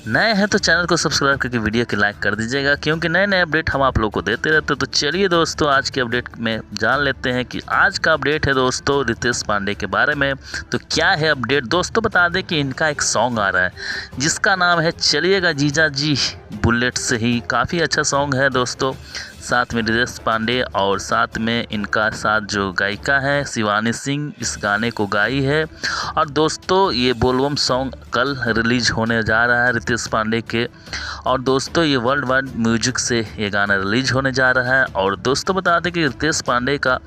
नए हैं तो चैनल को सब्सक्राइब करके वीडियो को लाइक कर दीजिएगा, क्योंकि नए नए अपडेट हम आप लोगों को देते रहते हैं। तो चलिए दोस्तों, आज के अपडेट में जान लेते हैं कि आज का अपडेट है दोस्तों रितेश पांडे के बारे में। तो क्या है अपडेट दोस्तों, बता दें कि इनका एक सॉन्ग आ रहा है जिसका नाम है चलिएगा जीजा जी बुलेट से ही। काफ़ी अच्छा सॉन्ग है दोस्तों, साथ में रितेश पांडे और साथ में इनका साथ जो गायिका है शिवानी सिंह इस गाने को गाई है। और दोस्तों ये बोलबम सॉन्ग कल रिलीज होने जा रहा है रितेश पांडे के। और दोस्तों ये वर्ल्ड वाइड म्यूजिक से ये गाना रिलीज होने जा रहा है। और दोस्तों बता दें कि रितेश पांडे का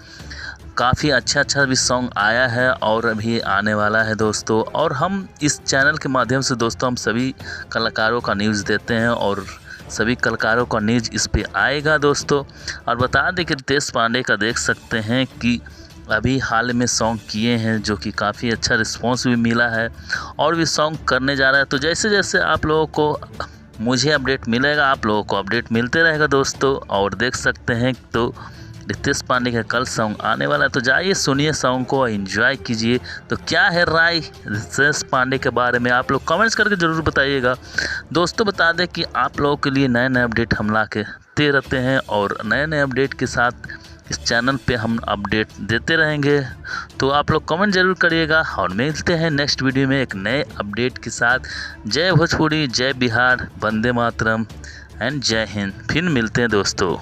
काफ़ी अच्छा भी सॉन्ग आया है और अभी आने वाला है दोस्तों। और हम इस चैनल के माध्यम से दोस्तों हम सभी कलाकारों का न्यूज़ देते हैं और सभी कलाकारों का न्यूज़ इस पे आएगा दोस्तों। और बता दें कि रितेश पांडे का देख सकते हैं कि अभी हाल में सॉन्ग किए हैं जो कि काफ़ी अच्छा रिस्पांस भी मिला है और भी सॉन्ग करने जा रहा है। तो जैसे जैसे आप लोगों को मुझे अपडेट मिलेगा, आप लोगों को अपडेट मिलते रहेगा दोस्तों। और देख सकते हैं तो रितेश पांडे का कल सॉन्ग आने वाला है, तो जाइए सुनिए सॉन्ग को, एंजॉय कीजिए। तो क्या है राय रितेश पांडे के बारे में, आप लोग कमेंट्स करके ज़रूर बताइएगा दोस्तों। बता दें कि आप लोगों के लिए नए नए अपडेट हम ला के दे रहते हैं और नए नए अपडेट के साथ इस चैनल पे हम अपडेट देते रहेंगे। तो आप लोग कमेंट ज़रूर करिएगा और मिलते हैं नेक्स्ट वीडियो में एक नए अपडेट के साथ। जय भोजपुरी, जय बिहार, वंदे मातरम एंड जय हिंद। फिर मिलते हैं दोस्तों।